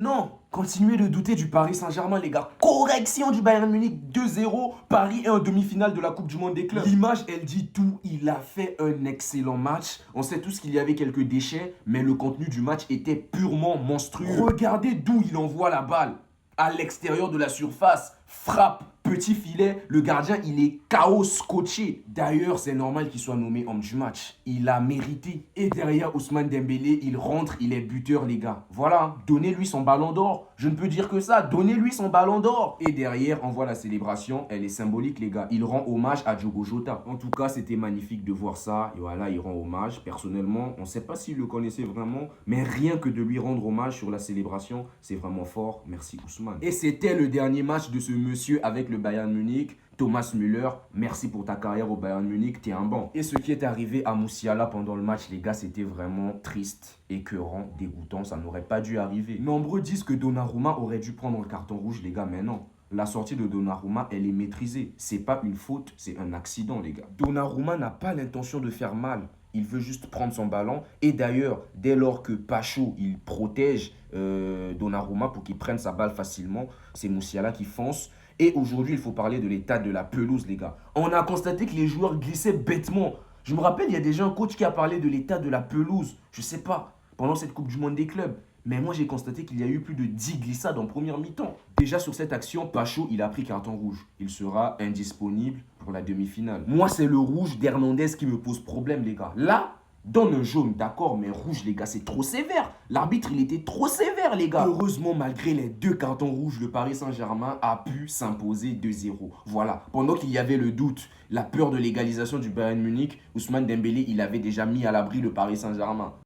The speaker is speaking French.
Non, continuez de douter du Paris Saint-Germain, les gars. Correction du Bayern Munich 2-0. Paris est en demi-finale de la Coupe du Monde des clubs. L'image, elle dit tout. Il a fait un excellent match. On sait tous qu'il y avait quelques déchets, mais le contenu du match était purement monstrueux. Regardez d'où il envoie la balle. À l'extérieur de la surface. Frappe, petit filet. Le gardien, il est chaos scotché. D'ailleurs, c'est normal qu'il soit nommé homme du match. Il a mérité. Et derrière Ousmane Dembélé, il rentre, il est buteur, les gars. Voilà, donnez-lui son ballon d'or. Je ne peux dire que ça. Donnez-lui son ballon d'or. Et derrière, on voit la célébration. Elle est symbolique, les gars. Il rend hommage à Diogo Jota. En tout cas, c'était magnifique de voir ça. Et voilà, il rend hommage. Personnellement, on ne sait pas s'il le connaissait vraiment. Mais rien que de lui rendre hommage sur la célébration, c'est vraiment fort. Merci Ousmane. Et c'était le dernier match de ce monsieur avec le Bayern Munich. Thomas Müller, merci pour ta carrière au Bayern Munich, t'es un bon. Et ce qui est arrivé à Moussiala pendant le match, les gars, c'était vraiment triste, écœurant, dégoûtant, ça n'aurait pas dû arriver. Nombreux disent que Donnarumma aurait dû prendre le carton rouge, les gars, mais non. La sortie de Donnarumma, elle est maîtrisée. C'est pas une faute, c'est un accident, les gars. Donnarumma n'a pas l'intention de faire mal. Il veut juste prendre son ballon. Et d'ailleurs, dès lors que Pacho, il protège Donnarumma pour qu'il prenne sa balle facilement, c'est Moussiala qui fonce. Et aujourd'hui, il faut parler de l'état de la pelouse, les gars. On a constaté que les joueurs glissaient bêtement. Je me rappelle, il y a déjà un coach qui a parlé de l'état de la pelouse. Je sais pas, pendant cette Coupe du Monde des clubs. Mais moi, j'ai constaté qu'il y a eu plus de 10 glissades en première mi-temps. Déjà sur cette action, Pacho, il a pris carton rouge. Il sera indisponible pour la demi-finale. Moi, c'est le rouge d'Hernandez qui me pose problème, les gars. Là, donne un jaune, d'accord, mais rouge, les gars, c'est trop sévère. L'arbitre, il était trop sévère, les gars. Heureusement, malgré les deux cartons rouges, le Paris Saint-Germain a pu s'imposer 2-0. Voilà. Pendant qu'il y avait le doute, la peur de l'égalisation du Bayern Munich, Ousmane Dembélé, il avait déjà mis à l'abri le Paris Saint-Germain.